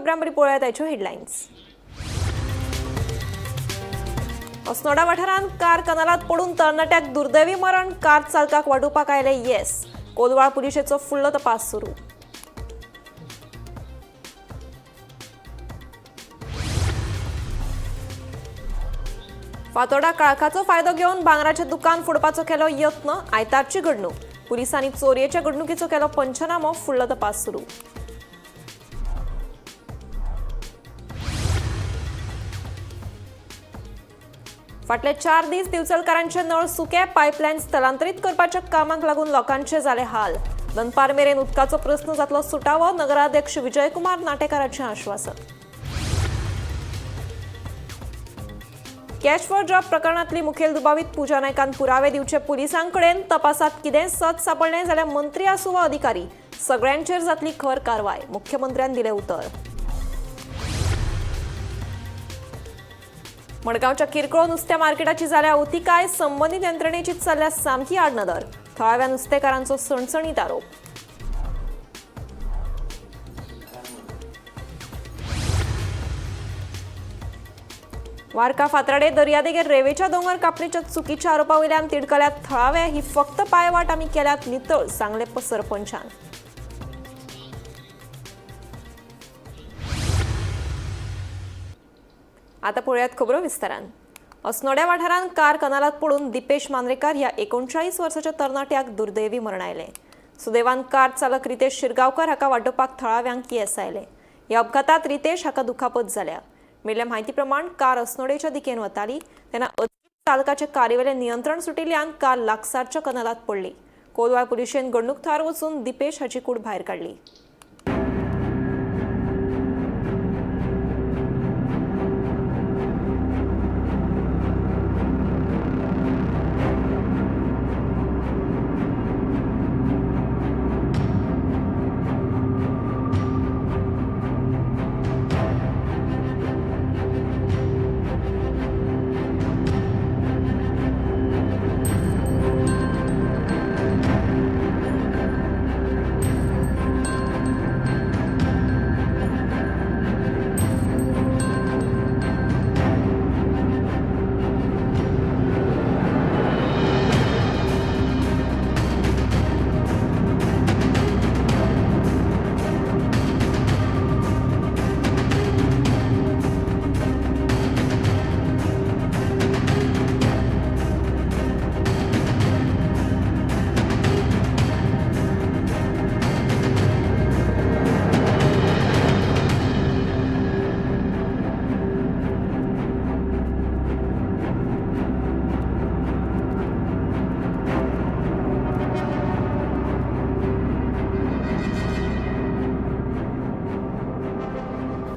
उपरांत पळोवया ताच्यो हेडलायन्स। अस्नोडा वाठारांत कार कनालात पडून तरणाट्याक दुर्दैवी मरण, कार चालकाक वाडोवपाक आयले येस। कोलवाळ पुलिशेचो फुडलो तपास सुरू। फातोर्डा काळखाचो फायदो घेवन भांगराचें दुकान फोडपाचो केलो यत्न, आयतारची घडणूक। पुलिसांनी चोरयेच्या घडणुकीचो केलो पंचनामो, फुडलो तपास सुरू। फाटले 4 दीस दिवचलकारांचे नळ सुके, पायपलायन स्थलांतरीत करपाच्या कामाक लागून लोकांचे जाले हाल। दनपार मेरेन उदकाचो प्रस्न जातलो सुटावो, नगराध्यक्ष विजयकुमार नाटेकाराचें आश्वासन। कॅश फॉर जॉब प्रकरणातली मुखेल दुबावीत पूजा नायकान पुरावे दिवचे पुलिसांकडेन। तपासात कितें सत सापडलें जाल्यार मंत्री आसूं वा अधिकारी सगळ्यांचेर जातली खर कारवाय, मुख्यमंत्र्यान दिलें उतर। मडगांवच्या किरकोळ नुस्त्या मार्केटाची जाल्या अवतिकाय, संबंधीत यंत्रणेची चल्ल्या सामकी आडनदर। थळाव्या नुस्तेकारांचो सणसणीत आरोप। वारका फातराडे दर्यादेगेर रेवेच्या दोंगर कापणेच्या चुकीच्या आरोपा वयल्यान तिडकल्यात थळावे। ही फक्त पायवाट आमी केल्यात नितळ, सांगले सरपंचान। आता पळोवयात खबरो विस्तारान। अस्नोड्या वाठारांत कार कनालात पडून दिपेश मांद्रेकार ह्या 39 वर्साच्या तरणाट्याक दुर्दैवी मरण आयलें। सुदैवान कार चालक रितेश शिरगांवकर हाका वाडोवपाक थळाव्यांक येस आयले। ह्या अपघातात रितेश हाका दुखापत जाल्या। मेळिल्ल्या म्हायती प्रमाण कार अस्नोडेच्या दिकेन वताली तेन्ना चालकाचे कारवेले नियंत्रण सुटिल्ल्यान कार लागसारच्या कनालात पडली। कोलवाळ पुलिशेन घडणूक थळार वचून दिपेश हाची कूड भायर काडली।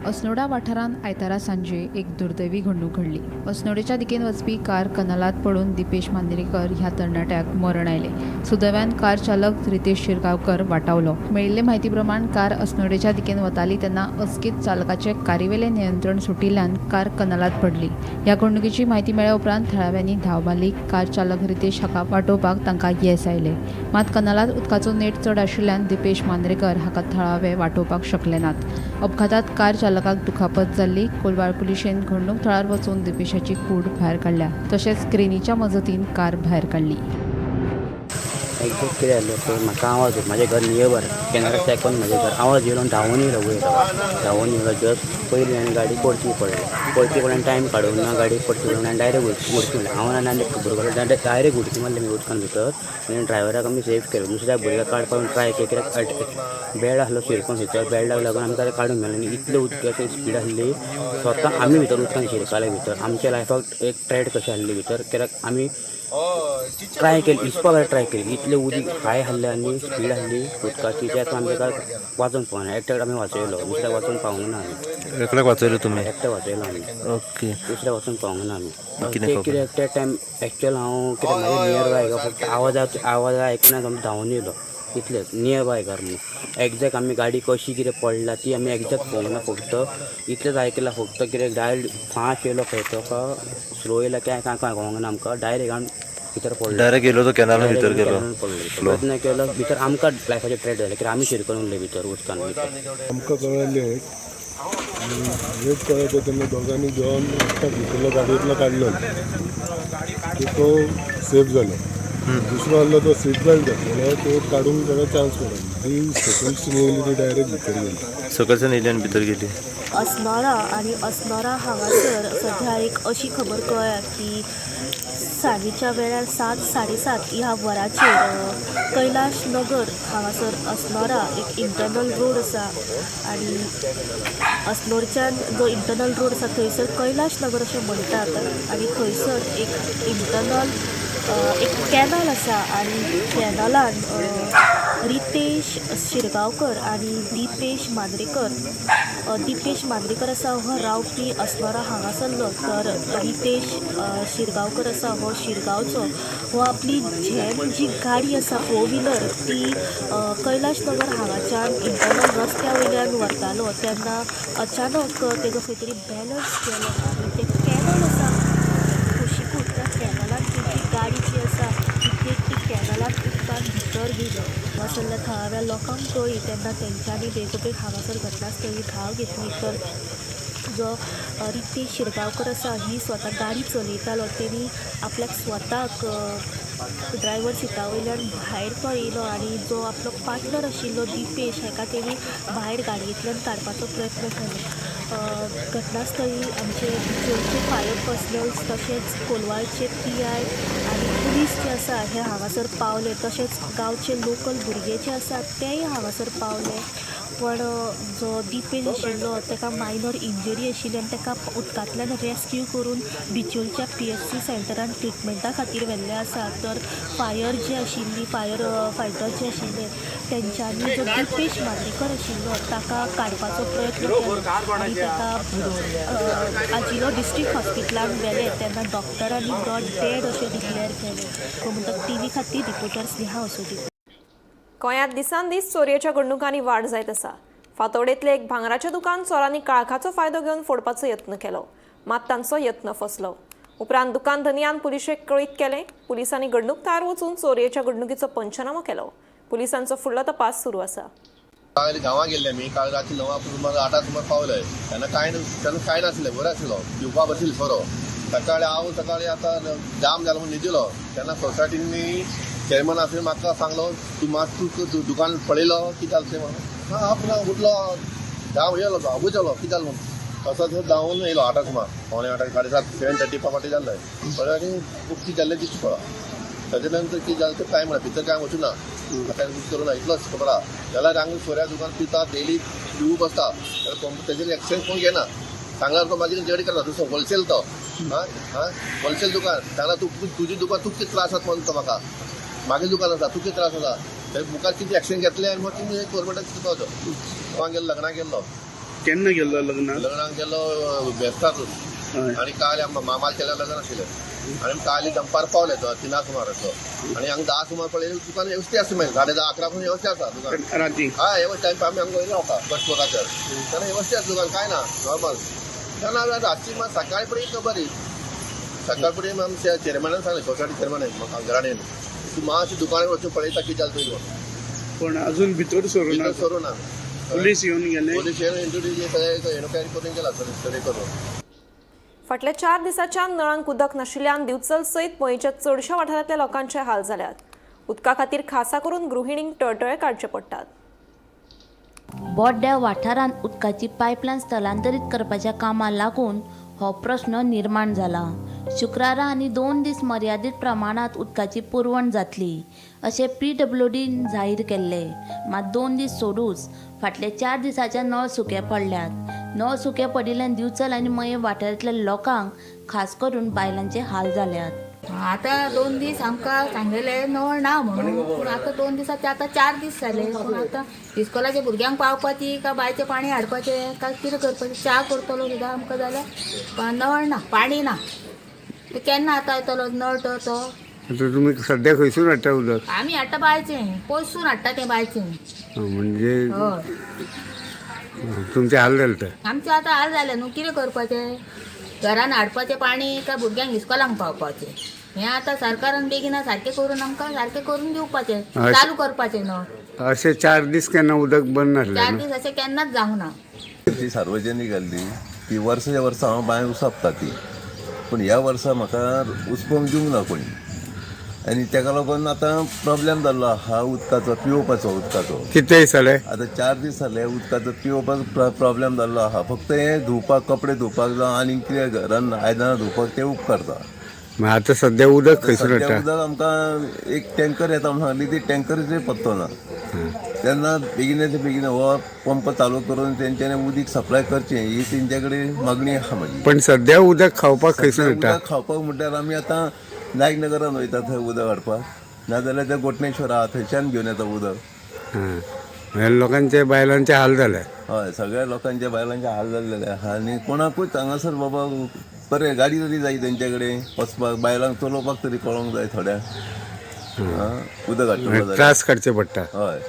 अस्नोडा वाठारांत आयतारा सांजे एक दुर्दैवी घडणूक घडली। अस्नोडेच्या दिकेन वचपी कार कनालात पडून दिपेश मांद्रेकर ह्या तरणाट्याक मरण आयलें। सुदैवान कार चालक रितेश शिरगांवकर वाटावलो। मेळिल्ले म्हायती प्रमाण कार अस्नोडेच्या दिकेन वताली तेन्ना अचकीत चालकाचे कारवेले नियंत्रण सुटिल्ल्यान कार कनालात पडली। ह्या घडणुकीची म्हायती मेळ्ळ्या उपरांत थळाव्यांनी धांव मारली। कार चालक रितेश हाका वाटोवपाक तांकां येस आयले। मात कनालात उदकाचो नेट चड आशिल्ल्यान दिपेश मांद्रेकर हाका थळावे वाटोवपाक शकले नात। अपघातात कार चालकाक दुखापत जाल्ली। कोलवाळ पुलिशेन घडणूक थळार वचून दिपेशाची कूड भायर काडल्या, तशेंच क्रेनीच्या मजतीन कार भायर काडली। एक्झॅक्ट कितें जालें पळय, म्हाका आवाज येता, म्हाजें घर नियरबर कॅनरा सेकंड म्हाजें घर। आवाज येयलो धांवून येयलो वयर, धांवून येयलो जस्ट पयलीं आनी गाडी पडची पडलें टायम काडून ना गाडी पडची पडून आनी डायरेक्ट उडकी मारलें। हांव आनी खबर काडून डायरेक्ट उडकी मारली मी उदकान भितर आनी ड्रायव्हराक आमी सेफ केलो। दुसऱ्या भुरग्याक काडपाक ट्राय केली, कित्याक बेड आसलो शिरकोन भितर, बेडाक लागून आमकां काडूंक मेळ्ळें आनी इतले उदकाची स्पीड आसली, स्वता आमी भितर उदकान शिरकाले भितर। आमच्या लायफाक एक ट्रेड कशी आसली भितर, कित्याक आमी ट्राय केली, हिसपाक ट्राय केली, इतले उदीक हाय आहलें आनी स्पीड आसली उदकाची, त्यात आमकां काय वाचूंक पावना। एकट्याक आमी वाचयलो, दुसऱ्याक वाचूंक पावूंक ना आमी। एकल्याक वाचयलो तुमी? एकट्याक वाचयलो आमी। ओके। दुसऱ्याक वाचूंक पावूंक ना आमी। कित्याक त्या टायम एक्चुअल हांव कित्याक म्हाजे नियर बाय फक्त आवाज आयकून आमी धांवून येयलो, इतलेंच नियर बाय घर म्हणून। एक्झॅक्ट आमी गाडी कशी कितें पडला ती आमी एक्झॅक्ट पळोवंक ना, फक्त इतलेंच आयकलां फक्त कितें डायरेक्ट फास्ट येयलो खंय तो स्लो येयला काय कळोंक ना आमकां। डायरेक्ट आमी भितर पडलो, डायरेक्ट गेलो तो कॅनल भितर गेलो, प्रयत्न केलो भितर। आमकां लायफाचे ट्रेड जाले, कित्याक आमी शिरकून उरले भितर उदकान भितर। आमकां कळलें हेच कळत त्यांना दोघांनी घेऊन एकटा भितरलो गाडयेंतलो काडलो की तो सेफ जालो. दुसरो आसलो तो सीट बेल्ट घातलेलो तो काडूंक ताका चान्स मेळना. ती सेकंड येयली ती डायरेक्ट भितर गेली. सकाळच्यान येयली आनी भितर गेली. अस्नोरा आणि अस्नोरा हांगासर सध्या एक अशी खबर कळ्ळ्या की सांजेच्या वेळार 7:30 ह्या वरांचेर कैलाश नगर हांगासर अस्नोरा एक इंटरनल रोड आसा आणि अस्नोरच्यान जो इंटरनल रोड आसा थंयसर कैलाश नगर अशें म्हणटात आणि थंयसर एक इंटरनल एक कॅनल आसा आणि कॅनलान रितेश शिरगांवकर आणि दिपेश मांद्रेकर आसा हो रावपी अस्नोरा हांगासरलो. तर रितेश शिरगांवकर आसा हो शिरगांवचो. हो आपली झॅम जी गाडी आसा 4 व्हिलर ती कैलाश नगर हांगाच्यान इंटरनल रस्त्या वयल्यान व्हरतालो तेन्ना अचानक तेजो खंय तरी बॅलन्स केलो आनी तें कॅनल आसा कुशिकूच त्या कॅनलान तेजी गाडी जी आसा ती कॅनलान उदकान भितर गेली. जाल्यार थळाव्या लोकांक कळ्ळी तेन्ना तेंच्यांनी बेगोबेग हांगासर घटनास्थळी धांव घेतली. तर जो रितेश शिरगांवकर आसा ही स्वता गाडी चलयतालो. तेणी आपल्याक स्वताक ड्रायव्हर सिटा वयल्यान भायर तो येयलो आनी जो आपलो पार्टनर आशिल्लो दिपेश हेका तेणी भायर गाडयेंतल्यान काडपाचो प्रयत्न केलो. घटनास्थळी आमचे भितरचे फायर पर्सनल्स तशेंच कोलवाळचे PI आनी पुलीस जे आसा हे हांगासर पावले. तशेंच गांवचे लोकल भुरगे जे आसात तेय हांगासर पावले. पण जो दिपेश आशिल्लो ताका मायनर इंजरी आशिल्ली आनी ताका उदकांतल्यान रेस्क्यू करून बिचोलच्या PSC सेंटरान ट्रिटमेंटा खातीर व्हेल्ले आसा. तर फायर जी आशिल्ली फायर फायटर जे आशिल्ले तेंच्यांनी जो दिपेश मांद्रेकर आशिल्लो ताका काडपाचो प्रयत्न केलो आनी ताका आजिलो डिस्ट्रिक्ट हॉस्पिटलान व्हेले तेन्ना डॉक्टरांनी ब्रॉड डेड अशें डिक्लेअर केलें. तो म्हणटा TV खातीर रिपोर्टर स्नेहा असोदी. गोंयांत दिसान दीस चोरयेच्या घडणुकांनी वाड जायत आसा. फातोडेंतलें एक भांगराचें दुकान चोरांनी काळखाचो फायदो घेवन फोडपाचो यत्न केलो, मात तांचो यत्न फसलो. उपरांत दुकान धनियान पुलिशेक कळीत केलें. पुलिसांनी घडणुकथळार वचून चोरयेच्या घडणुकीचो पंचनामो केलो. पुलिसांचो फुडलो तपास सुरू आसा. काल गांवां गेल्ले आमी काल राती 9 सुमार 8 सुमार पावले. तेन्ना कांय नासलें बरो आसलो पिवपा बशिल्लो सोरो. सकाळी आतां जाम जालो म्हणून न्हिदिलो तेन्ना सोसायटीनी चेअरमॅन आसलो म्हाका सांगलो तूं दुकान पळयलो कितें जालें तें म्हणून. हांव उठलो जाम येयलो आबूज जालो कितें जालें म्हणून तसोच धांवून येयलो 8 सुमार 8:15 7:30 7:30 फाटी जाल्ले बरें आनी उक्ती जाल्ले दिश्टी पडला. ताजे नंतर कितें जालें तें कांय म्हणा भितर कांय वचूं ना ताका करूं ना इतलोच खबर आहा. जाल्यार हांगा सोऱ्या दुकान पिता डेली पिवूं बसता तेजेर एक्सचेंज कोण घेना. सांगल्यार तो मागीर जेडी करता दुसरो होलसेल तो होलसेल दुकान सांगला तुजी दुकान तुका कितें त्रास जाता म्हणून तो म्हाका मागे दुकान आसा तुका कितें त्रास जाता ते मुखार कितें एक्शन घेतलें आनी मग तुमी गव्हर्मेंटाक शिकवतो. हांव गेलो लग्नाक गेल्लो. केन्ना गेल्लो लग्नाक गेल्लो बेस्तातून आनी काल मामाल केल्या लग्न आशिल्लें आनी काल दनपार पावले 3 सुमार असो आनी हांगा 10 सुमार पळयलें दुकान वेवस्थीत आसा मागीर 10:30 11 पासून वेवस्थीत आसा दुकान राती. हय वेवस्थीत टायम आमी हांगा वयलो वता फस्ट फ्लोराचेर तेन्ना वेवस्थीत आसा दुकान कांय ना नॉर्मल. तेन्ना रातची मात सकाळी फुडें खबर सकाळ फुडें आमच्या चेअरमॅनान सांगलें सोसायटी चेअरमॅन म्हाका घराणेन तूं मातशें दुकानार वचून पळयता कितें जालें तुवें. पण अजून भितर सरूं ना पुलीस येवन गेले. पुलीस येवन इंट्रोड्यूस एन्क्वायरी करून गेला सर्वे करून. फाटल्या 4 दिसांच्या नळांक उदक नाशिल्ल्यान दिवचल सयत मयेच्या चडशा वाठारांतल्या लोकांचे हाल जाल्यात. उदका खातीर खासा करून गृहिणींक टळटळे काडचे पडटात. बोड्ड्या वाठारांत उदकाची पायपलायन स्थलांतरीत करपाच्या कामाक लागून हो प्रश्न निर्माण जाला. शुक्रारा आनी 2 दीस मर्यादीत प्रमाणांत उदकाची पुरवण जातली अशें PWDन जाहीर केल्ले. मात 2 दीस सोडूच फाटले 4 दिसाचे नळ सुके पडल्यात. नळ सुके पडिल्ल्यान दिवचल आनी मये वाठारांतल्या लोकांक खास करून बायलांचे हाल जाल्यात. आता 2 दीस आमकां सांगलेले नळ ना म्हणून पूण आतां 2 दिसाचे आतां 4 दीस जाले. पूण आतां इस्कोलाच्या भुरग्यांक पावपाची काय बांयचें पाणी हाडपाचें काय कितें करपाचें च्या करतलो सुद्दां आमकां जाल्यार पण नळ ना पाणी ना. ते केन्ना आतां येतलो नळ तो तुम्ही सध्या खंयसून हाडटा उदक? आमी हाडटा बांयचें पयसून हाडटा तें बांयचें. म्हणजे हय तुमचे हाल जाले आमचें आतां हाल जालें न्हू कितें करपाचें. घरान हाडपाचें पाणी काय भुरग्यांक इस्कोलांक पावपाचें हें आतां सरकारान बेगिना सारकें करून आमकां सारकें करून दिवपाचें चालू करपाचें नळ. अशें 4 दीस केन्ना उदक बंद नासलें? 4 दीस अशें केन्नाच जावंक ना. ती सार्वजनीक जाल्ली ती वर्साच्या वर्सा हांव बांय उसपता ती, पूण ह्या वर्सा म्हाका उसपोवंक दिवंक ना कोणी, आनी तेका लागून आतां प्रॉब्लेम जाल्लो आहा उदकाचो, पिवपाचो उदकाचो. किती दीस जाले? आतां 4 दीस जाले उदकाचो पिवपाचो प्रॉब्लेम जाल्लो आहा. फक्त हे धुवपाक, कपडे धुवपाक जावं आनी कितें घरान आयदनां धुवपाक ते उपकारता. आता सध्या उदक खंयसून सध्या येता? उदक आमकां एक टँकर येता म्हणून सांगली, ती टँकरचेर पत्तो ना. तेन्ना बेगिना हो पंप चालू करून तेंच्यांनी उदीक सप्लाय करचें ही तेंच्या कडेन मागणी आहा म्हजी. पण सध्या उदक खावपाक खंयसून येता? उदक खावपाक म्हणल्यार आमी आतां नायक नगरान वयता थंय उदक हाडपाक, नाजाल्यार ते गोटणेश्वर आहा थंयच्यान घेवन येता उदक. म्हणजे लोकांचे बायलांचे हाल जाले. हय, सगळ्या लोकांच्या बायलांचे हाल जाल्लेले आहा आनी कोणाकूच हांगासर बाबा बरें गाडी तरी जाय तेंच्या कडेन वचपाक, बायलांक चलोवपाक तरी कळोंक जाय थोड्या. उदक हाडटलो त्रास काडचे पडटा. हय.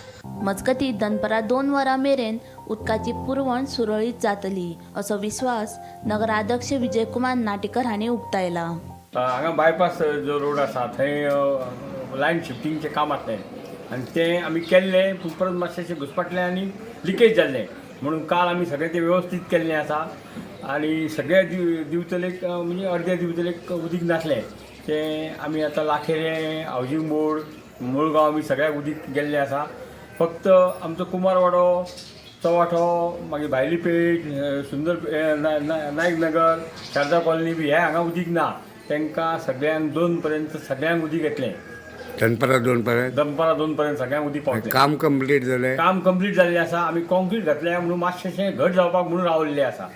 मजगती दनपारां 2 वरां मेरेन उदकाची पुरवण सुरळीत जातली असो विश्वास नगराध्यक्ष विजयकुमार नाटेकर हांणी उक्तायला. हांगा बायपास जो रोड आसा थंय लायन शिफ्टिंगचें काम आसलें आनी तें आमी केल्लें, पूण परत मातशें घुसपाटलें आनी लिकेज जाल्लें म्हणून काल आमी सगळें तें वेवस्थीत केल्लें आसा. आनी सगळ्या दिवचलेक म्हणजे अर्द्या दिवचलेक उदीक नासलें तें आमी आतां लाखेरें, हावजींग बोर्ड, मुळगांव आमी सगळ्याक उदीक गेल्लें आसा. फक्त आमचो कुमारवाडो, चवाठो, मागीर भायली पेट, सुंदर नायक नगर, शारदा कॉलनी बी हे हांगा उदीक ना. तांकां सगळ्यांक 2 पर्यंत सगळ्यांक उदीक येतलें. दनपारां 2 पर्यंत? दनपारां 2 पर्यंत सगळ्यांक उदीक पावतलें. काम कंप्लीट जालें? काम कंप्लीट जाल्लें आसा. आमी कॉन्क्रीट घातलें म्हणून मातशेंशें घट जावपाक म्हणून रावल्लें आसा.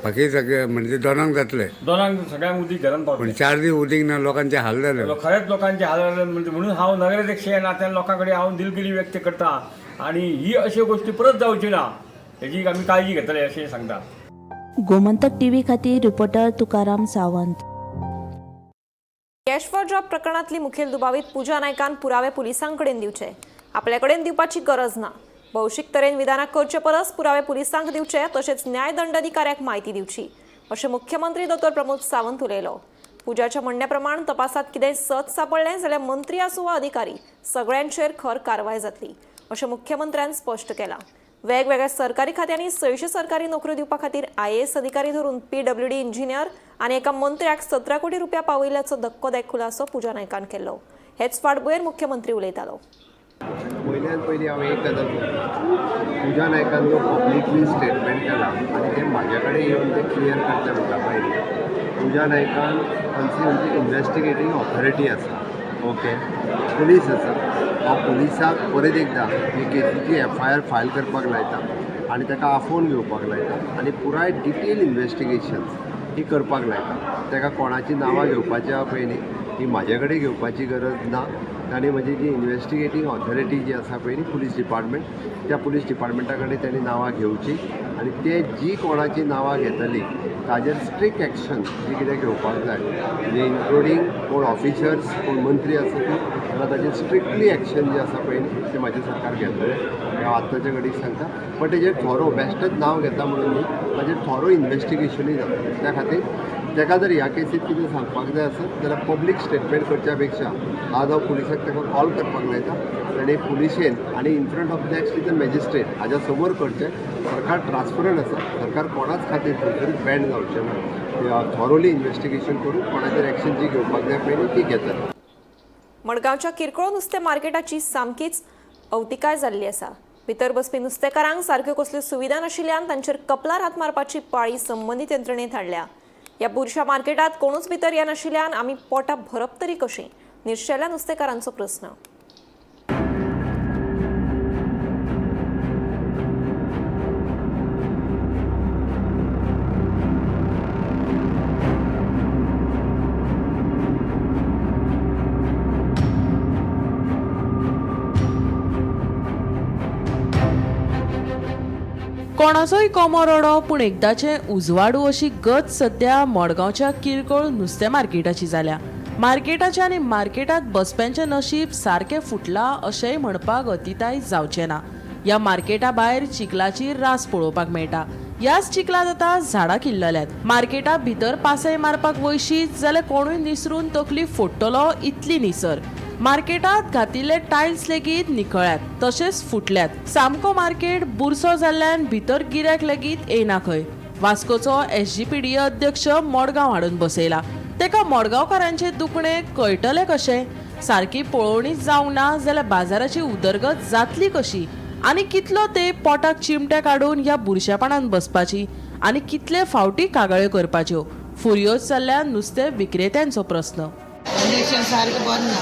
बाकी सगळे म्हणजे दोनांक जातले? दोनांक सगळ्यांक उदीक घरान पण पावतलें. 4 दीस उदीक ना, लोकांचे हाल जाले. खरेंच लोकांचे हाल जाले म्हणून हांव नगराध्यक्ष नात्यान लोकां कडेन हांव दिलगिरी व्यक्त करतां आनी ही अश्यो गोश्टी परत जावच्यो ना हेजी आमी काळजी घेतले अशें सांगता. गोमंतक टीव्ही खातीर reporter Tukaram Sawant. Cash for job प्रकरणातली मुखेल दुबावीत पूजा नायकान पुरावे पुलिसांकडेन दिवचे. आपल्याकडेन दिवपाची गरज ना. भौशीक तरेन विधानां करचे परस पुरावे पुलिसांक दिवचे, तशेंच न्याय दंडाधिकाऱ्याक म्हायती दिवची अशें मुख्यमंत्री डॉ. प्रमोद सावंत उलयलो. पुजाच्या म्हणण्या प्रमाण तपासात कितेंय सत सापडलें जाल्यार मंत्री आसूं वा अधिकारी सगळ्यांचेर खर कारवाय जातली अशें मुख्यमंत्र्यान स्पश्ट केलां. वेगवेगळ्या सरकारी खात्यांनी 600 सरकारी नोकऱ्यो दिवपा खातीर IAS अधिकारी धरून PWD इंजिनियर आनी एका मंत्र्याक 17 कोटी रुपया पावयल्याचो धक्कोदायक खुलासो पूजा नायकान केल्लो. हेच फाटभुंयेर मुख्यमंत्री उलयतालो. पयल्यान पयली हांव एक गजाल करतां. पूजा नायकान जो पब्लिकली स्टेटमेंट केला आनी ते म्हाजे कडेन येवन ते क्लियर करचे म्हणटा पयलीं. पूजा नायकान खंयची इन्वेस्टिगेटींग ऑथॉरिटी आसा, ओके, पुलीस आसा. हांव पुलिसाक परत एकदां हे केसीची FIR फायल करपाक लायता आनी ताका आफोवन घेवपाक लायता आनी पुराय डिटेल इन्वेस्टिगेशन्स ही करपाक लायता. ताका कोणाची नांवां घेवपाच्या पयलीं ही म्हाजे कडेन घेवपाची गरज ना आनी म्हजी जी इन्वेस्टिगेटींग ऑथॉरिटी जी आसा पळय पुलीस डिपार्टमेंट, त्या पुलीस डिपार्टमेंटा कडेन तेणी नांवां घेवची आनी ते जी कोणाची नांवां घेतली ताजेर स्ट्रिक्ट एक्शन जी कितें घेवपाक जाय, म्हणजे इन्क्लुडींग कोण ऑफिसर्स, कोण मंत्री आसा जाल्यार ताजेर स्ट्रिक्टली एक्शन जी आसा पळय तें म्हाजें सरकार घेतलें. हांव आतांच्या घडीक सांगता. पण तेजेर थोरो बेश्टेच नांव घेता म्हणून न्ही, ताजेर थोरो इन्वेस्टिगेशनूय जाता. त्या खातीर ताका जर ह्या केसीत कितें सांगपाक जाय आसत जाल्यार पब्लीक स्टेटमेंट करच्या पेक्षा आज हांव पुलिसाक ताका कॉल करपाक लायता आनी पुलिशेन आनी in front of next is the magistrate हाज्या समोर करचें. सरकार ट्रान्सपरंट आसा. सरकार कोणाच खातीर खंयतरी बँड जावचें ना. थॉरोली इन्वेस्टिगेशन करून कोणाचेर एक्शन जी घेवपाक जाय पयली ती घेतली. मडगांवच्या किरकोळ नुस्तें मार्केटाची सामकीच अवतिकाय जाल्ली आसा. भितर बसपी नुस्तेकारांक सारक्यो कसल्यो सुविधा नाशिल्ल्यान तांचेर कपलार हात मारपाची पाळी संबंदीत यंत्रणेंत हाडल्या. ह्या बुरशा मार्केटात कोणूच भितर येनाशिल्ल्यान आमी पोटां भरप तरी कशीं, निर्शेल्या नुस्तेकारांचो प्रस्न. कोणाचोय कोमोरडो पूण एकदाचें उजवाडू अशी गत सध्या मडगांवच्या किरकोळ नुस्तें मार्केटाची जाल्या. मार्केटाचें आनी मार्केटांत बसप्यांचें नशीब सारकें फुटलां अशेंय म्हणपाक अतिताय जावचें ना. ह्या मार्केटा भायर चिखलाची रास पळोवपाक मेळटा. ह्याच चिखलात आतां झाडां किल्लल्यात. मार्केटा भितर पासय मारपाक वयशीत जाल्यार कोणूय निसरून तकली फोडटलो इतली निसर. मार्केटात घातिल्ले टायल्स लेगीत निखळ्यात तशेंच फुटल्यात. सामको मार्केट बुरसो जाल्ल्यान भितर गिरायक लेगीत येना खंय. वास्कोचो SGPD अध्यक्ष मडगांव हाडून बसयला. तेका मडगांवकारांचे दुखणे कळटले कशे? सारकी पळोवणीच जावंक ना जाल्यार बाजाराची उदरगत जातली कशी? आनी कितलो ते पोटाक चिमटे काडून ह्या बुरशेपणान बसपाची आनी कितले फावटी कागाळ्यो करपाच्यो? फुर्योज जाल्ल्यान नुस्तें विक्रेत्यांचो प्रस्न. कंडिशन सारकें बरें ना.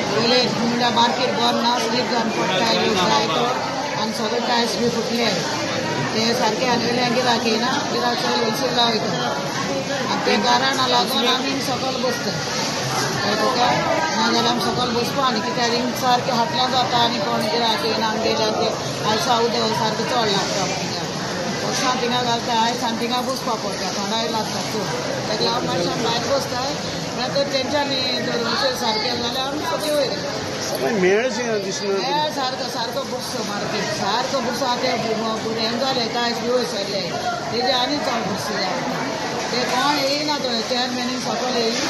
पयले म्हणल्यार मार्केट बरें ना, स्लीप जावन पडटाय जायतो आनी सगळे टायल्स बी फुटले. ते सारके हाडलेले गिरायक येना, गिरायक सगळे होलसेला वयता आनी ते कारणां लागून आमी सकयल बसता. कळ्ळें तुका? नाजाल्यार आमी सकयल बसपा आनी कित्याक रिंग सारकें हाटल्यार जाता आनी कोण गिरायक येना आनी गेल्यार ते आयसा उदक सारकें चड लागता थिंगा. वचना थिंगा घालता आयज आनी थिंगा बसपा पडटा, थंडाय लागता चड. ताका लागून मातशें भायर बसताय तर तेंच्यांनी जर विशय सारके जाल्यार आमी सगळे वयर मेळशें दिसना. सारको सारको बुरसो मार्केट सारको बुरसो आतां हें जालें कांय बिवय सरले तेजे आनी चड बुरसो जाता. ते कोण येयना तो चेअरमॅनीक सकयल येयी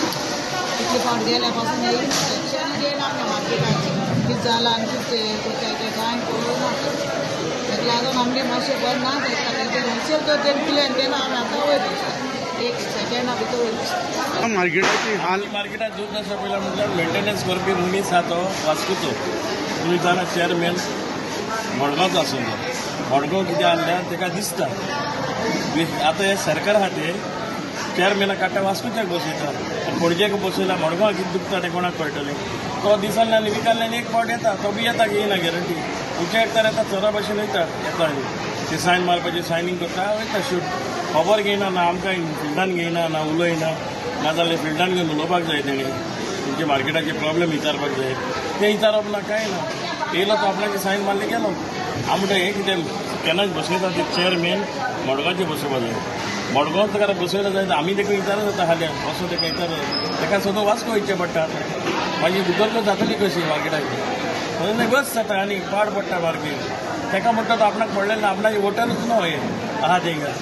कितले फावट गेल्या पासून येयी एक्शनूच येयना आमच्या मार्केटाची कितें जालां आनी कितें करता तें कांय कळना. ताका लागून आमगे मातशें बरें ना तें होलसेल तर तें प्लेन तेन्ना आमी आतां वयर एक सेकेंडा भितर वयर. मार्केटाची हाल मार्केटात 2 वर्सां पयलीं म्हटल्यार मेंटेनन्स करपी मनीस आहा तो वास्कोचो तुमी जाणा चेअरमॅन मडगांवचो आसूं तो. मडगांव कितें आहल्यार ताका दिसता आतां हे सरकार आहा ते चेअरमॅनाक काडटा वास्कोच्याक बसयता आनी पणजेक बसयला. मडगांव कितें दुखता तें कोणाक कळटलें? तो दिसांनी आनी विकाल्ल्यान एक फावट येता, तो बी येता येयना गॅरंटी. तुमच्या एक तर येता चोरा भशेन वयता येता ते सायन मारपाची सायनींग करता वयता शूट. खबर घेयना ना आमकां फिल्डान घेयना ना उलयना नाजाल्यार फिल्डान घेवन उलोवपाक जाय तेणी तुमचे मार्केटाचे प्रॉब्लेम विचारपाक जाय. तें विचारप ना कांय ना. येयलो तो आपणाची सायन मारले गेलो. हांव म्हणटा हें कितें केन्नाच बसयता ते चेअरमॅन मडगांवचे बसोवपा जाय. मडगांव ताका बसयला जाय आमी ताका विचारत जाता हाल्या असो ताका विचारत ताका सगळो वास्को वयचें पडटा. मागीर उदरगत जातली कशी मार्केटाची? म्हणून बस जाता आनी पाड पडटा मार्केट. ताका म्हणटा तो आपणाक पडलेलें ना आपणाचे वोटरच ना हे आहा थिंगा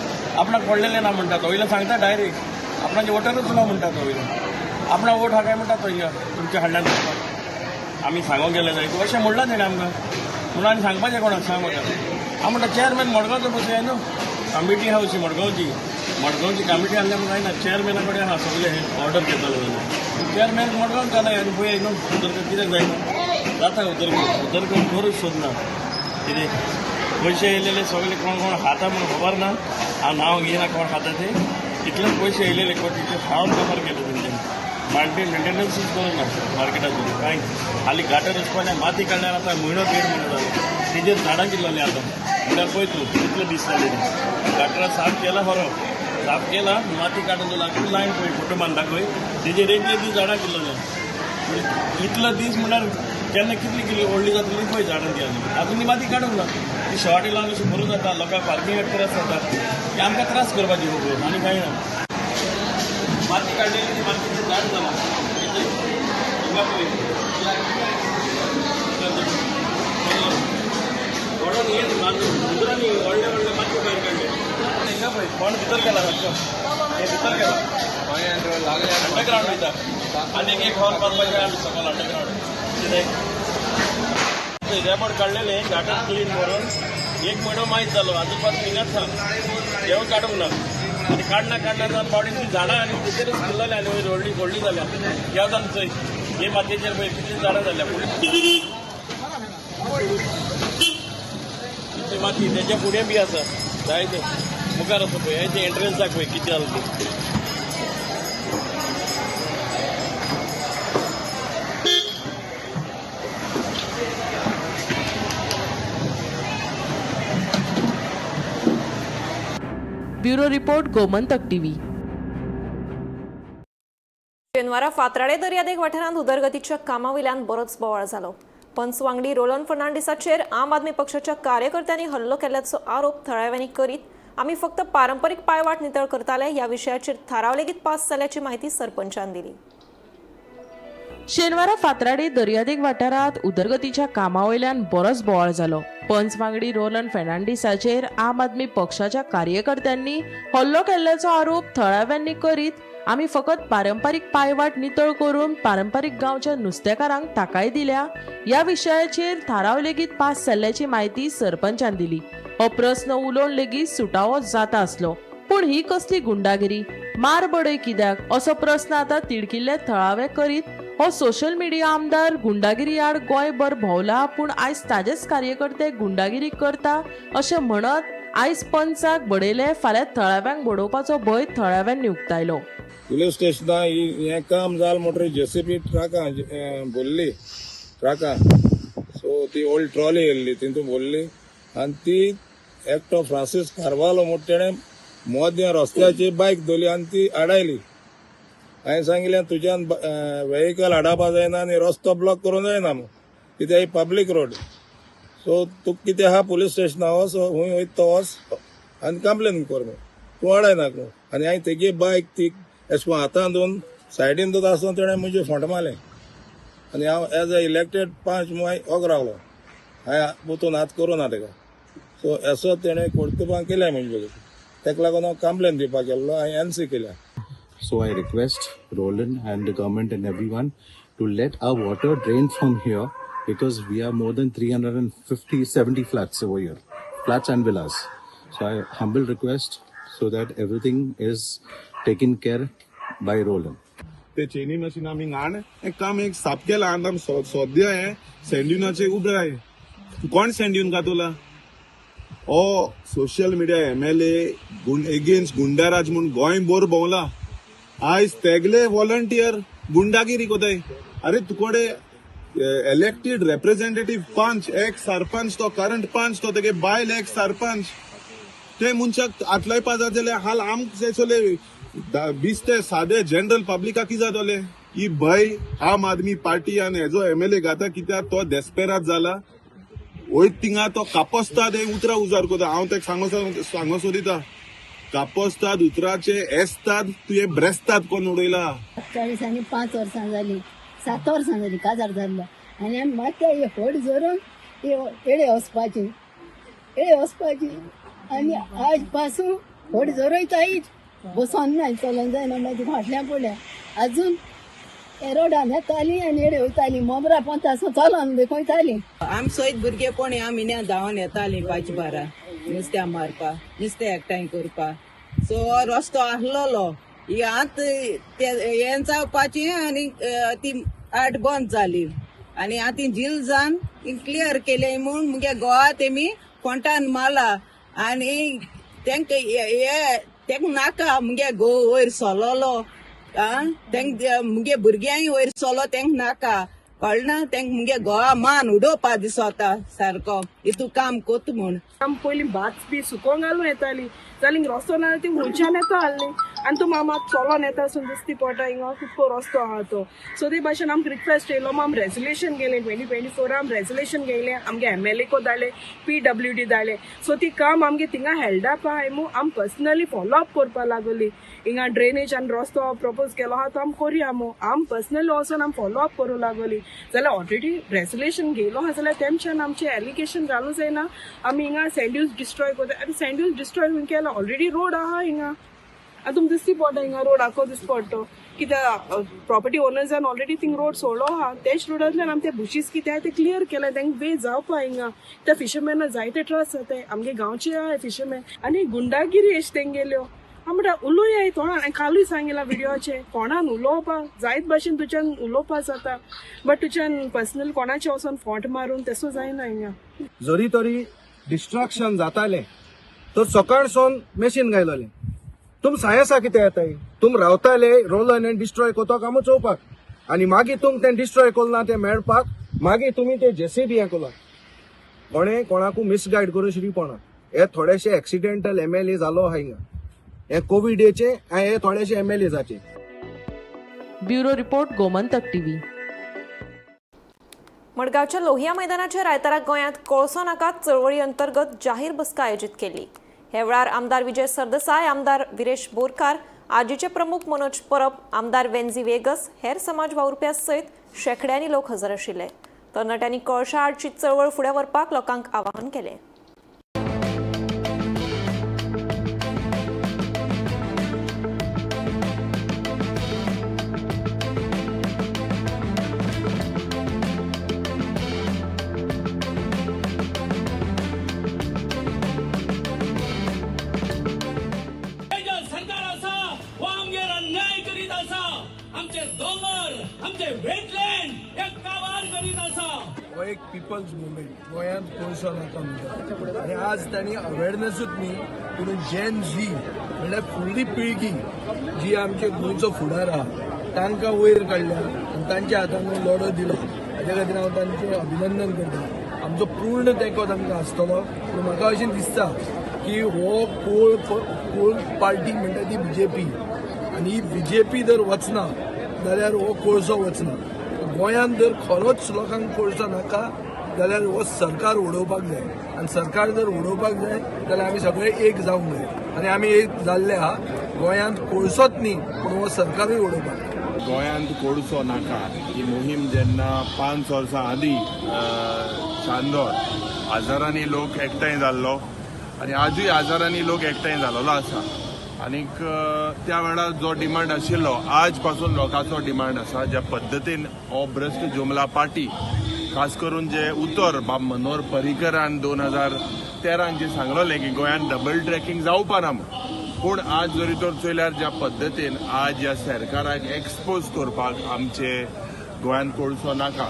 आपणाक पडलेलें ना म्हणटा तो. वयल्यान सांगता डायरेक्ट आपणाचे वोटरच ना म्हणटा तो. वयल्यान आपणा वोट हा काय म्हणटा तो हिंगा तुमच्या हाडल्यान आमी सांगूंक गेले जाय तूं अशें म्हणलां तेणें आमकां. म्हणून आनी सांगपाचें कोणाक सांग म्हाका. हांव म्हणटा चेअरमॅन मडगांवचो बसया न्हू कमिटी आहा अशी मडगांवची कमिटी आहल्या म्हणून जायना. चेअरमॅना कडेन आहा सगळे ऑर्डर घेतलो जाल्यार चेअरमॅन मडगांव जालें आनी पळय न्हू उदरगत कित्याक जायना? जाता उदरगत करूच सोदना. कितें पयशे येयलेले सगळे कोण कोण खाता म्हणून खबर ना. हांव नांव घेयना कोण खाता ते. इतलेच पयशे येयलेले कोटीचे हांव कवर केले तेंच्यांनी. मेंटेनन्सूच करूंक ना मार्केटाचो कांय. हालीं गाटर वचपाचें माती काडल्यार आतां म्हयनो 1.5 म्हयनो जालो. तेजेर झाडां किल्लोलीं आतां म्हणल्यार पळय तूं कितले दीस जाले. गाटरां साफ केला खरो साफ केला माती काडून दिला तूं लायन पळय फोटो मान दाखय तेजेर एक दीस झाडां किल्लोलीं. इतलो दीस म्हणल्यार केन्ना कितली किल्ली व्हडली जातली पळय झाडां ती आजून ती माती काडूंक ना. ती शॉर्टी लावन अशी भरूं जाता लोकांक पार्किंगाक त्रास जाता. ती आमकां त्रास करपाची खबर आनी कांय ना. माती काडलेली ती मातीचें झाड जालां व्हडून हेच उदरांनी व्हडले व्हडले मातये भायर काडले. हिंगा पळय कोण भितर गेला सारको हे भितर गेला अंडरग्रावंड वयता. आनी एक हॉल बांदपाचें आमी सकयल अंडरग्रावंड कितें रेबोड काडलेले घाटार क्लीन करून 1 म्हयनो माहीत जालो. आजून पासून हिंगाच आसा देव काडूंक ना. आनी काडना जावन पावडीन ती झाडां आनी भितरच फुल्लले आनी वयर व्हडली जाल्या देवतान चोय हे मातयेचेर पळय कितली झाडां जाल्या ती माती तेच्या फुडें बी आसा जायते मुखार आसा पळय हेचे एंट्रन्साक पळय कितें जालें तें. Bureau report Gomantak TV. शेनवारा फातराडे दर्यादेग वाठारांत उदरगतीच्या कामावयल्यान बरोच बोवाळ जालो. पंचवांगडी रोलन फर्नांडिसाचेर आम आदमी पक्षाच्या कार्यकर्त्यांनी हल्लो केल्ल्याचो आरोप थळाव्यांनी करीत आमी फक्त पारंपरीक पायवाट नितळ करताले ह्या विशयाचेर थाराव लेगीत पास जाल्याची माहिती सरपंचान दिली. शेनवारा फातराडे दर्यादेग वाठारांत उदरगतीच्या कामावयल्यान बरोच बोवाळ जालो. पंचवांगडी रोलन फर्नांडिसाचेर आम आदमी पक्षाच्या कार्यकर्त्यांनी हल्लो केल्ल्याचो आरोप थळाव्यांनी करीत आम्ही फकत पारंपरिक पायवाट नितळ करून पारंपरिक गांवच्या नुस्तेकारांक ताकाय दिल्या या विशयाचेर थाराव लेगीत पास जाल्ल्याची माहिती सरपंचान दिली. हो प्रस्न उलोवन लेगीत सुटावो जाता आसलो. पूण ही कसली गुंडागिरी, मार बडय कित्याक असो प्रस्न आता तिडकिल्ले थळावे करीत हो सोशल मिडिया आमदार गुंडागिरी आड गोंयभर भोवला. पूण आयज ताजेच कार्यकर्ते गुंडागिरी करता अशें म्हणत आयज पंचाक बडयले, फाल्यां थळाव्यांक बडोवपाचो भंय थळाव्यांनी उक्तायलो. पुलीस स्टेशना हें काम जाल म्हणटरी JCB ट्रकां भरली ट्रकां, सो ती ओल्ड ट्रॉली येयल्ली तितून भरली आनी ती एकटो फ्रांसीस कार्वालो म्हणटा तेणें मोद्या रस्त्याची बायक दवरली आनी ती आडायली. हांवें सांगिल्लें तुज्यान वेहिकल हाडपा जायना आनी रस्तो ब्लॉक करूं जायना म्हणून, कित्याक ही पब्लीक रोड. सो तुका कितें आहा पुलीस स्टेशना वच, हूंय वयता तो वच आनी कंप्लेन कर म्हणून, तूं हाडायनाक म्हणून. आनी हांवें तेगे बायक ती अशें हातान दोन सायडीन दोन आसतना तेणें म्हजें फोंट मारलें आनी हांव एज अ इलेक्टेड 5 माय ओग रावलो. हांवें पोतून हात करूं ना तेका. सो असो तेणें कर्तुबां केल्या म्हणजे बघ, तेका लागून हांव कंप्लेन दिवपाक गेल्लो, हांवें NC केल्या. So I request Roland and the government and everyone to let our water drain from here because we are more than 370 flats over here, flats and villas. So I humble request so that everything is taken care by Roland. ते चेनी machine आमी घाण हें काम एक साप केला आनी आमी सोद्या हें सँड्युनाचें उदक आहे. कोण सँड्यून घातला? हो social media MLA against goonda raj म्हणून गोंय बोर भोंवला. आयज तेगले व्हॉलंटियर गुंडागिरी कोताय. अरे तुकोडे इलेक्टेड रिप्रेझेंटेटिव्ह पंच, एक सरपंच तो करंट पंच तो तेगे बायल एक सरपंच ते मनशाक आतलाय पाजार जाले हाल आमचे चले 20 ते सादे जनरल पब्लिका की जातले. ही भय आम आदमी पार्टी आनी हेजो MLA घाता कित्याक तो डेस्पेराद जाला. वयत थिंगा तो कापोसता ते उतरा उजार कोता. हांव तेका सांगो सोदिता कापोसतात उतराचे एसतात तुये ब्रेस्तात कोण उडयला. 40 आनी 5 वर्सां जाली, 7 वर्सां जाली काजार जाल्लो आनी आमी मात्या हे फोड जोरून एडे वचपाची आनी आज पासून फोड जोरयताय बसोन ना, चलोन जायना. मागीर फाटल्यान पडल्या अजून एरोडान येताली आनी एडे वयताली मोमरा पंतासो चलोन देखयताली. आमी सयत भुरगेपणी आमी मिन्या धांवन येताली 5 बारा नुस्त्या मारपा, नुस्तें एकठांय करपा. सो रस्तो आसलोलो आत हें जावपाची आनी ती आट बंद जाली आनी आतां झील जावन क्लियर केले म्हूण मुगे गोवा तेमी फोंटान मारला आनी तेंक नाका मुगे घो वयर सोलोलो. मुगे भुरग्यांय वयर सोलो तेंक नाका कळना. तेंक मुगे गोवा मान उडोवपा दिसोता सारको हितू काम कोत म्हूण. आमी पयलीं भात बी सुकोवंक घालून येताली जाल्यार हिंग रस्तो ना ती हुंयच्यान येता आहली आनी तो मामा चलोन येता सून दिसती पडटा हिंगा खूब रस्तो आहा तो. सो ते भाशेन आमकां रिक्वेस्ट येयलो आमी रेजोल्युशन गेलें 2024 आमी रेजोल्युशन गेलें आमगे MLA को धाडलें, PWD धाडलें. सो ती काम आमगे थिंगा हेल्ड अप आहाय मू आमी पर्सनली फॉलो अप करपा लागोली. हिंगा ड्रेनेज आनी रस्तो प्रपोज केलो आहा तो आमी करया मू. आमी पर्सनली वचून आमी फॉलो अप करूं लागोली. जाल्यार ऑलरेडी रेजोल्युशन गेलो आहा जाल्यार तेमच्यान आमचें एलिगेशन घालूं जायना आमी हिंगा सँड्यूज डिस्ट्रॉय करता. आनी सँड्यूज डिस्ट्रॉय खंय केला ऑलरेडी रोड आहा हिंगा. आतां तुमकां दिसती पडटा हिंगा रोड आखो दिस पडटो कित्याक प्रॉपर्टी ओनर्सान ऑलरेडी थिंग रोड सोडलो आहा. तेच रोडांतल्यान आमी ते बुशीस कितें ते क्लियर केले तेंका वे जावपा हिंगा. त्या फिशरमॅनाक जायते त्रास जाताय. आमगे गांवचे आहाय फिशरमॅन आनी गुंडागिरी एश तेंगेल्यो. हांव म्हणटा उलोवया तोंडान. हांवें कालूय सांगिला व्हिडियोचे कोणान उलोवपा जायत भाशेन तुज्यान उलोवपा जाता बट तुज्यान पर्सनल कोणाचे वचोन फोंट मारून तेसो जायना हिंगा. जरी तरी डिस्ट्रक्शन जाताले तो सकाळसून मशीन घायलोले. तुम सायसा कितें येताय? तुम रावताले रोलन आनी डिस्ट्रॉय कोतो कामू चोवपाक आनी मागीर तुम तें डिस्ट्रॉय कोलना तें मेळपाक मागीर तुमी ते JCB हें कोला. कोणें कोणाकू मिसगायड करूं शिरीपणा. हे थोडेशे एक्सिडेंटल MLA जालो आहा हिंगा. हे कोविडेचे आनी हे थोडेशे MLA जाचे. Bureau report Gomantak TV. मडगावच्या लोहिया मैदानाचेर आयतारा गोंयांत कोळसो नाका चळवळी अंतर्गत जाहीर बसका आयोजीत केली. हे वेळार आमदार विजय सरदेसाय, आमदार विरेश बोरकार, आजीचे प्रमुख मनोज परब, आमदार वेंझी वेगस, हेर समाज वावुरप्यां सयत शेकड्यांनी लोक हजर आशिल्ले. तरणाट्यांनी कळशा आडची चळवळ फुडें व्हरपाक लोकांक आवाहन केलें. आमचे दोंगर आमचे वेटलँड हे काबार करीत आसा. हो एक पिपल्स मुवमेंट गोंयांत कोळसो नाका म्हणटा आनी आज तांणी अवेरनसूच न्ही पूण जेन झी म्हणल्यार फुडली पिळगी जी आमचे गोंयचो फुडार आहा तांकां वयर काडल्या आनी तांच्या हातान लढो दिलो. हाज्या खातीर हांव तांचें अभिनंदन करता. आमचो पूर्ण तेंको तांकां आसतलो. पूण म्हाका अशें दिसता की हो कोळ पार्टी म्हणटा ती BJP आनी ही BJP जर वचना जाल्यार हो कोळसो वचना. गोंयांत जर खरोच लोकांक कोळसो नाका जाल्यार हो सरकार उडोवपाक जाय आनी सरकार जर उडोवपाक जाय जाल्यार आमी सगळे एक जावंक जाय आनी आमी एक जाल्ले आहा. गोंयांत कोळसोच न्ही पूण हो सरकारूय उडोवपाक जाय. गोंयांत कोळसो नाका ही मोहीम जेन्ना 5 वर्सां आदीं चांदोर हजारांनी लोक एकठांय जाल्लो आनी आजूय हजारांनी लोक एकठांय जाल्लो आसा. आनीक त्या वेळार जो डिमांड आशिल्लो आज पासून लोकांचो डिमांड आसा ज्या पद्दतीन हो भ्रश्ट जुमला पार्टी खास करून जे उतर बाब मनोहर पर्रीकरान 2013 जे सांगलोलें की गोंयांत डबल ट्रॅकिंग जावपा ना पूण आज जरी तर चोयल्यार ज्या पद्दतीन आज ह्या सरकाराक एक्सपोज करपाक आमचे गोंयांत कोळसो नाका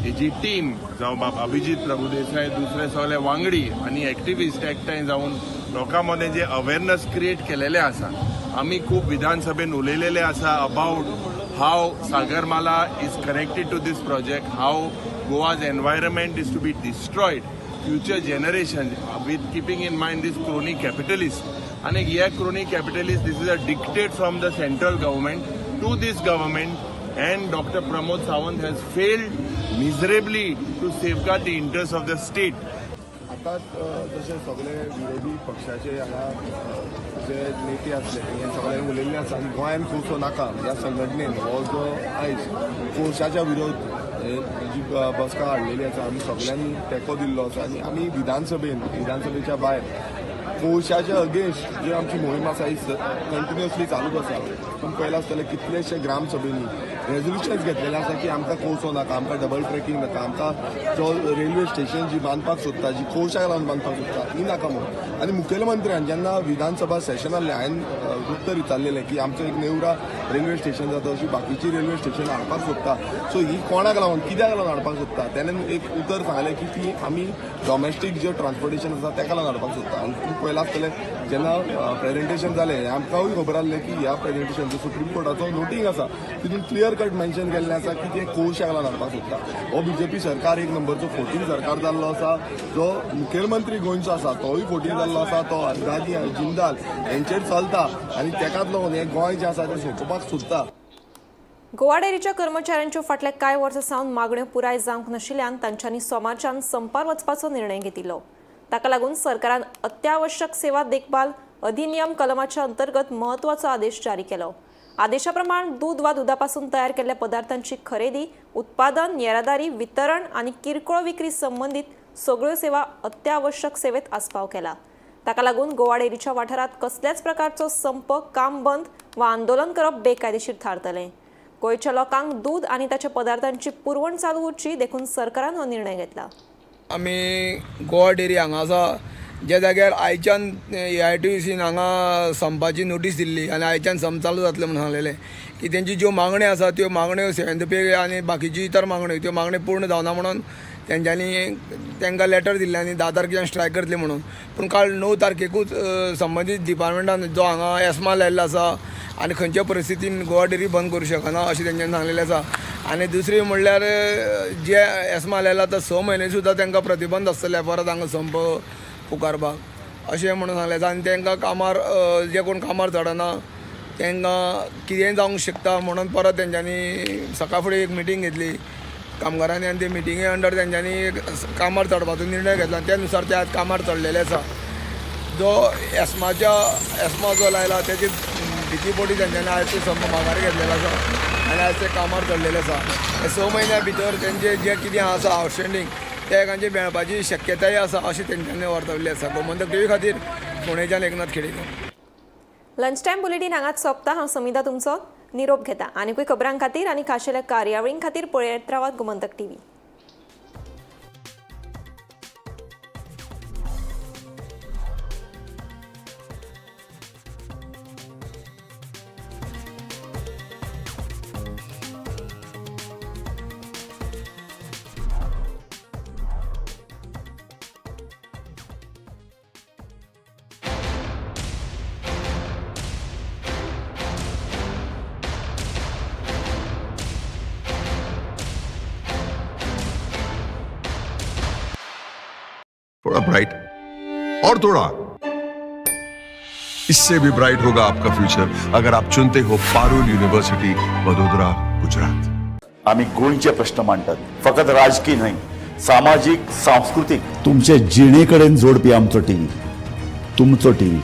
हेजी टीम जावं बाब अभिजीत प्रभुदेसाय दुसरे सगळे वांगडी आनी एक्टिविस्ट एकठांय जावन लोकां मदें जे अवेरनस क्रिएट केलेले आसा. आमी खूब विधानसभेन उलयलेले आसा about how Sagarmala is connected to this project, how Goa's environment is to be destroyed, future generation with keeping in mind this crony capitalist. आनी हे crony capitalist this is a dictate from the central government to this government and Dr. Pramod Sawant has failed miserably to safeguard the interests of the state. आतां जशे सगळे विरोधी पक्षाचे हांगा जे नेते आसले हे सगळे उलयल्ले आसा आनी गोंयांत कोळसो नाका ह्या संघटनेन हो जो आयज कोळशाच्या विरोध जी बसका हाडलेली आसा आमी सगळ्यांनी तेंको दिल्लो आसा आनी आमी विधानसभेच्या भायर कोळशाच्या अगेन्स्ट जी आमची मोहीम आसा ही कंटिन्युअसली चालूच आसा. पूण पयला आसतले कितलेशे ग्रामसभेनी रेजोल्युशन्स घेतलेले आसा की आमकां कोळसो नाका, आमकां डबल ट्रॅकिंग नाका, आमकां जो रेल्वे स्टेशन जी बांदपाक सोदता जी कोळशाक लावन बांदपाक सोदता ती नाका म्हणून. आनी मुखेलमंत्र्यान जेन्ना विधानसभा सेशन आसलें हांवें उत्तर विचारलेलें की आमचो एक नेवरा रेल्वे स्टेशन जाता अशी बाकीची रेल्वे स्टेशन हाडपाक सोदता सो ही कोणाक लागून कित्याक लागून हाडपाक सोदता. तेणें एक उतर सांगलें की ती आमी डॉमेस्टीक जे ट्रान्सपोर्टेशन आसा तेका लागून हाडपाक सोदता. आनी पयला आसतलें जेन्ना प्रेजेंटेशन जालें आमकांय खबर आसलें की ह्या प्रेजेंटेशन सुप्रीम कोर्टाचो नोटींग आसा तितून क्लियर कट मेन्शन केल्लें आसा की ते कोळशाक लागून हाडपाक सोदता. हो BJP सरकार एक नंबरचो 14 सरकार जाल्लो आसा. जो मुखेलमंत्री गोंयचो आसा तोय 14 जाल्लो आसा. तो अंदाजी जिंदाल हेंचेर चलता आनी तेकाच लागून हें गोंय जें आसा तें सोंपोवपाक सोदता. गोवा डेअरीच्या कर्मचाऱ्यांच्यो फाटल्या कांय वर्सां सावन मागण्यो पुराय जावंक नाशिल्ल्यान तांच्यांनी सोमारच्यान संपार वचपाचो निर्णय घेतिल्लो. ताका लागून सरकारान अत्यावश्यक सेवा देखभाल अधिनियम कलमाच्या अंतर्गत म्हत्वाचो आदेश जारी केलो. आदेशा प्रमाण दूध वा दुधापासून तयार केल्ल्या पदार्थांची खरेदी, उत्पादन, येरादारी, वितरण आणि किरकोळ विक्री संबंधित सगळ्यो सेवा अत्यावश्यक सेवेत आस्पाव केला. ताका लागून गोवा डेअरीच्या वाठारात कसल्याच प्रकारचो संप, काम बंद वा आंदोलन करप बेकायदेशीर थारतलें. गोंयच्या लोकांक दूध आनी ताच्या पदार्थांची पुरवण चालू उरची देखून सरकारान हो निर्णय घेतला. आमी गोवा डेअरी हांगा आसा ज्या जाग्यार आयच्यान AITUCन हांगा संपाची नोटीस दिल्ली आनी आयच्यान संप चालू जातले म्हणून सांगलेलें की तेंची ज्यो मागण्यो आसा त्यो मागण्यो 7th पे आनी बाकीची इतर मागण्यो त्यो मागण्यो पूर्ण जावना म्हणून तेंच्यांनी तांकां लेटर दिल्लें आनी 10 तारखेच्यान स्ट्रायक करतले म्हणून. पूण काल 9 तारखेकूच संबंदीत डिपार्टमेंटान जो हांगा एस्मा लायिल्लो आसा आनी खंयच्या परिस्थितीन गोवा डेअरी बंद करूं शकना अशें तेंच्यांनी सांगलेलें आसा. आनी दुसरी म्हणल्यार जे एस्मा लायला तो 6 म्हयने सुद्दां तांकां प्रतिबंध आसतले परत हांगा संप पुकारपाक अशें म्हणून सांगलें आसा. आनी तांकां कामार जे कोण कामार चडना तांकां कितेंय जावंक शकता म्हणून परत तेंच्यांनी सकाळ फुडें एक मिटींग घेतली कामगारांनी आनी ते मिटिंगे अंडर तेंच्यांनी कामार चडपाचो निर्णय घेतला. त्या नुसार ते आज कामार चडलेले आसा. जो एस्मा जो लायला तेची भीती पोटी तेंच्यांनी आयज ते संप माघार घेतलेलो आसा आनी आयज ते कामार चडलेले आसा. हे 6 म्हयन्या भितर तेंचे जे कितें आसा आउटस्टँडींग ते एकांचे मेळपाची शक्यताय आसा अशी तेंच्यांनी वर्तवली आसा. गोमंतक TV खातीर फोंडेच्यान Eknath Khedekar. Lunch time bulletin हांगाच सोंपता. हांव समिता तुमचो निरोप घेता. आनीकूय खबरां खातीर आनी खाशेल्या कार्यावळीं खातीर पळयत रावात गोमंतक TV. थोड़ा ब्राइट और थोड़ा, इससे भी ब्राइट होगा आपका फ्यूचर अगर आप चुनते हो पारुल यूनिवर्सिटी, वडोदरा, गुजरात. आम्ही गोंयचे प्रश्न मांडटात, फकत राजकीय न्हय, सामाजीक सांस्कृतिक. तुमचे जिणेकडेन जोडपी आमचो टीव्ही, तुमचो टीव्ही.